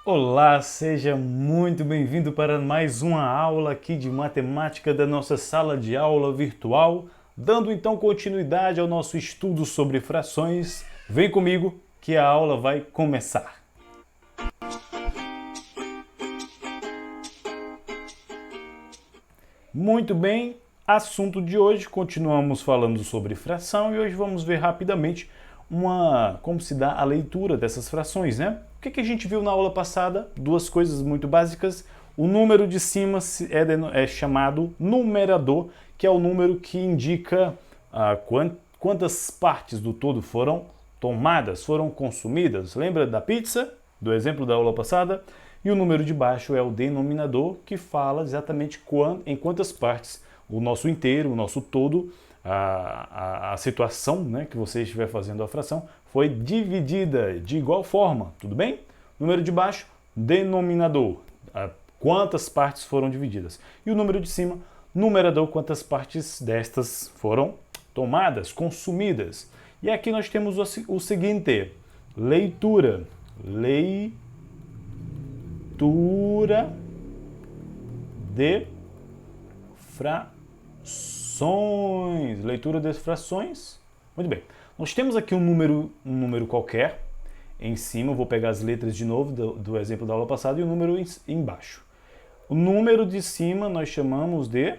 Olá, seja muito bem-vindo para mais uma aula aqui de matemática da nossa sala de aula virtual, dando então continuidade ao nosso estudo sobre frações. Vem comigo que a aula vai começar. Muito bem, assunto de hoje, continuamos falando sobre fração e hoje vamos ver rapidamente como se dá a leitura dessas frações, né? O que a gente viu na aula passada? Duas coisas muito básicas. O número de cima é chamado numerador, que é o número que indica quantas partes do todo foram tomadas, foram consumidas. Lembra da pizza, do exemplo da aula passada? E o número de baixo é o denominador, que fala exatamente em quantas partes o nosso inteiro, o nosso todo, a situação, né, que você estiver fazendo a fração foi dividida de igual forma, tudo bem? Número de baixo, denominador, quantas partes foram divididas. E o número de cima, numerador, quantas partes destas foram tomadas, consumidas. E aqui nós temos o seguinte: leitura de frações. Leitura de frações. Muito bem. Nós temos aqui um número qualquer em cima. Eu vou pegar as letras de novo do exemplo da aula passada e o número embaixo. O número de cima nós chamamos de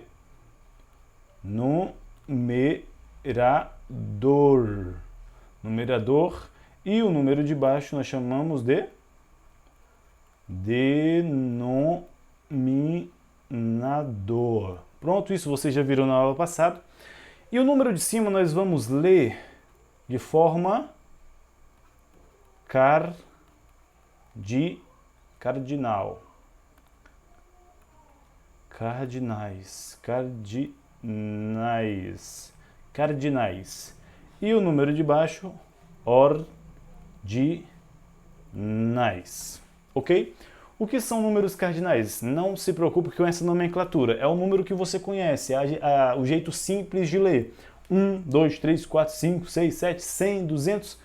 numerador. E o número de baixo nós chamamos de denominador. Pronto, isso vocês já viram na aula passada. E o número de cima nós vamos ler de forma cardinal. Cardinais. E o número de baixo, ordinais. Ok? O que são números cardinais? Não se preocupe com essa nomenclatura. É o número que você conhece, o jeito simples de ler. 1, 2, 3, 4, 5, 6, 7, 100, 200.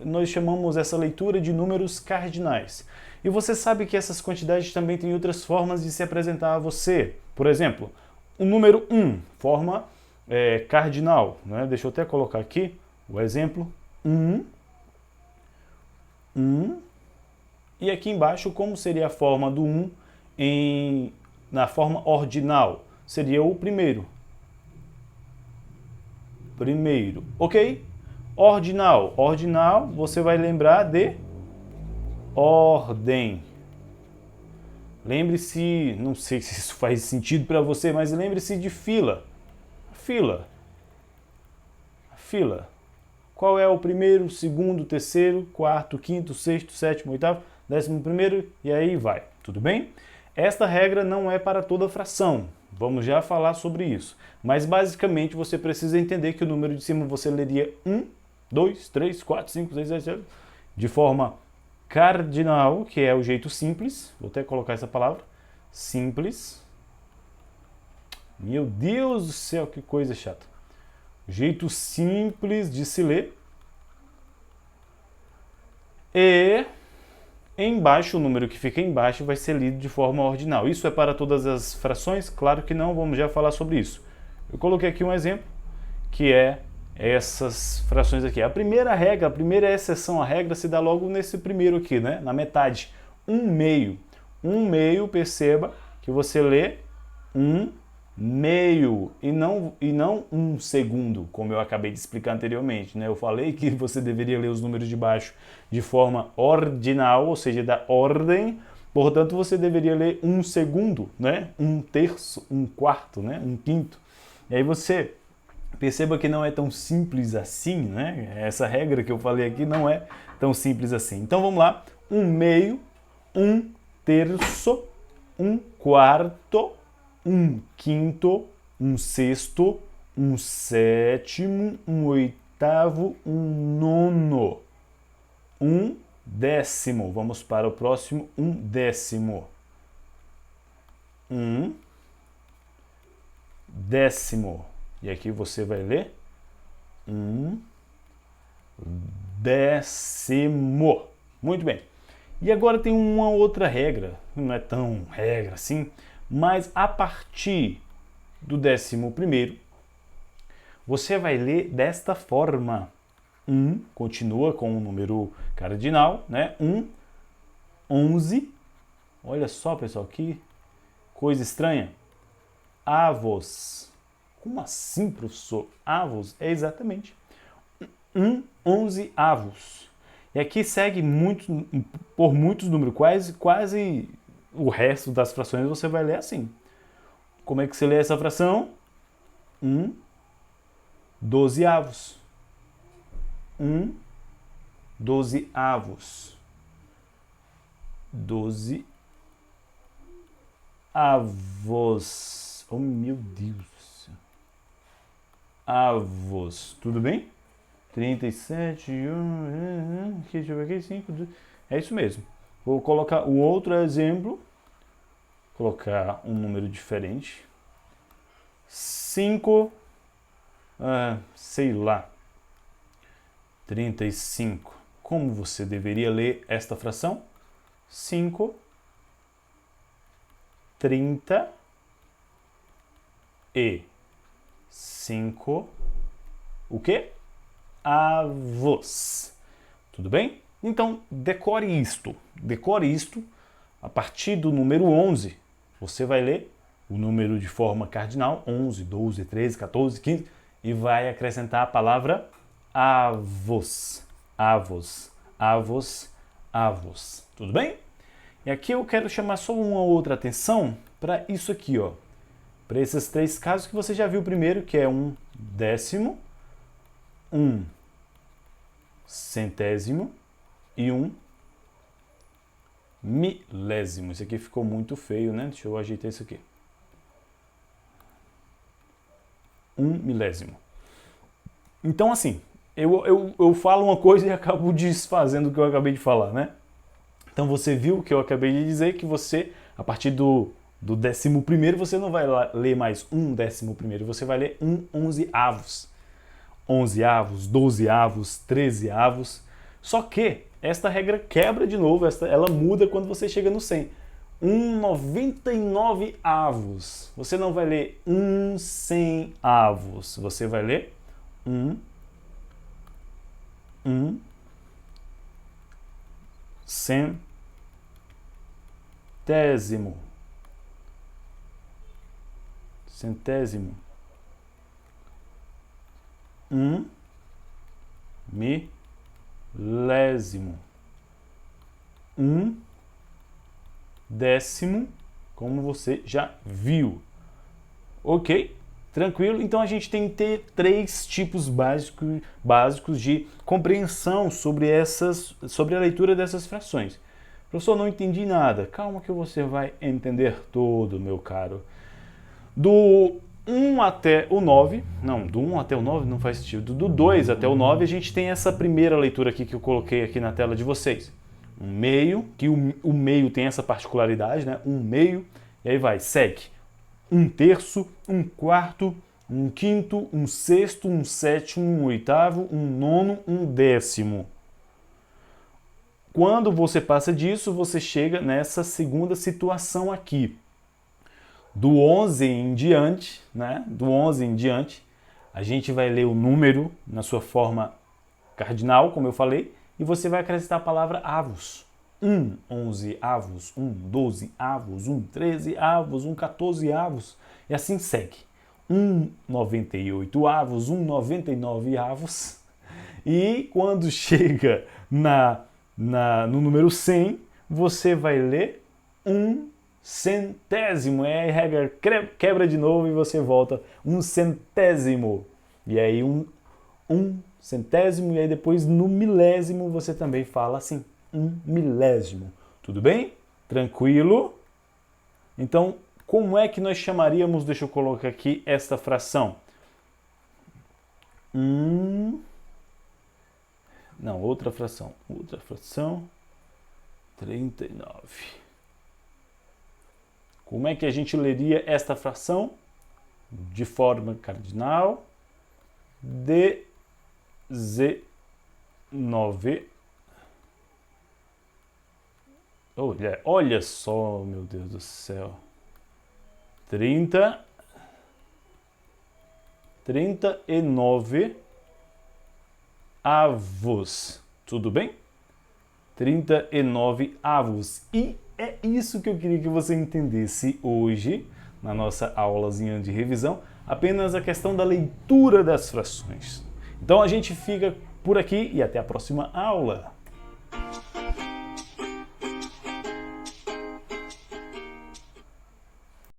Nós chamamos essa leitura de números cardinais. E você sabe que essas quantidades também têm outras formas de se apresentar a você. Por exemplo, o número 1, forma cardinal. Né? Deixa eu até colocar aqui o exemplo. 1. E aqui embaixo, como seria a forma do 1 na forma ordinal? Seria o primeiro. Ok? Ordinal, você vai lembrar de ordem. Lembre-se, não sei se isso faz sentido para você, mas lembre-se de fila. Fila. Qual é o primeiro, segundo, terceiro, quarto, quinto, sexto, sétimo, oitavo, 11º e aí vai. Tudo bem? Esta regra não é para toda fração. Vamos já falar sobre isso. Mas basicamente você precisa entender que o número de cima você leria 1, 2, 3, 4, 5, 6, 7, 8, de forma cardinal, que é o jeito simples. Vou até colocar essa palavra. Simples. Meu Deus do céu, que coisa chata. Jeito simples de se ler. E embaixo, o número que fica embaixo vai ser lido de forma ordinal. Isso é para todas as frações? Claro que não, vamos já falar sobre isso. Eu coloquei aqui um exemplo, que é essas frações aqui. A primeira exceção à regra se dá logo nesse primeiro aqui, né? Na metade. 1/2. 1/2, perceba que você lê 1/2 e não 1 segundo, como eu acabei de explicar anteriormente, né? Eu falei que você deveria ler os números de baixo de forma ordinal, ou seja, da ordem, portanto você deveria ler 1 segundo, né? 1/3, 1/4, né? 1/5. E aí você perceba que não é tão simples assim, né? Essa regra que eu falei aqui não é tão simples assim. Então vamos lá: 1/2, 1/3, 1/4, 1/5, 1/6, 1/7, 1/8, 1/9, 1/10. Vamos para o próximo: 1/10. 1/10. E aqui você vai ler 1/10. Muito bem. E agora tem uma outra regra, não é tão regra assim, mas a partir do 11º, você vai ler desta forma. 1 continua com o número cardinal, né? 1, 11. Olha só, pessoal, que coisa estranha. Avos. Como assim, professor? Avos é exatamente 11 avos. E aqui segue por muitos números, quase o resto das frações você vai ler assim. Como é que você lê essa fração? 12 avos. 12 avos. 12 avos. Oh, meu Deus. Avos. Tudo bem? 37, deixa eu ver aqui, 5, é isso mesmo. Vou colocar o outro exemplo, colocar um número diferente. 5, sei lá, 35. Como você deveria ler esta fração? 5, 30 e 5, o quê? Avos. Tudo bem? Então, decore isto. Decore isto. A partir do número 11, você vai ler o número de forma cardinal, 11, 12, 13, 14, 15, e vai acrescentar a palavra avos. Avos, avos, avos. Tudo bem? E aqui eu quero chamar só uma outra atenção para isso aqui, ó. Para esses 3 casos que você já viu primeiro, que é 1 décimo, 1 centésimo e 1 milésimo. Isso aqui ficou muito feio, né? Deixa eu ajeitar isso aqui. 1 milésimo. Então, assim, eu falo uma coisa e acabo desfazendo o que eu acabei de falar, né? Então, você viu o que eu acabei de dizer, que você, a partir do 11º, você não vai ler mais 1 11º, você vai ler 1 11 avos. 11 avos, 12 avos, 13 avos. Só que esta regra quebra de novo, ela muda quando você chega no 100. 99 avos. Você não vai ler 100 avos. Você vai ler 1 centésimo. Centésimo. 1 milésimo. 1 décimo, como você já viu. Ok? Tranquilo? Então a gente tem que ter 3 tipos básicos de compreensão sobre a leitura dessas frações. Professor, não entendi nada. Calma que você vai entender tudo, meu caro. Do 1 até o 9, não, do 1 até o 9 não faz sentido. Do 2 até o 9 a gente tem essa primeira leitura aqui que eu coloquei aqui na tela de vocês. Um meio, que o meio tem essa particularidade, né? Um meio, e aí vai, segue. 1/3, 1/4, 1/5, 1/6, 1/7, 1/8, 1/9, 1/10. Quando você passa disso, você chega nessa segunda situação aqui. Do 11 em diante, né? Do 11 em diante, a gente vai ler o número na sua forma cardinal, como eu falei, e você vai acrescentar a palavra avos. 1 11 avos, 1 12 avos, 1 13 avos, 1 14 avos, e assim segue. 1 98 avos, 1 99 avos, e quando chega no número 100, você vai ler 1 centésimo, a regra quebra de novo e você volta 1 centésimo, e aí um centésimo, e aí depois no milésimo você também fala assim, 1 milésimo. Tudo bem? Tranquilo? Então, como é que nós chamaríamos, deixa eu colocar aqui, esta fração? Não, outra fração, 39. Como é que a gente leria esta fração? De forma cardinal, 19 Olha só, meu Deus do céu. 39 avos. Tudo bem? 39 avos. E é isso que eu queria que você entendesse hoje, na nossa aulazinha de revisão, apenas a questão da leitura das frações. Então a gente fica por aqui e até a próxima aula.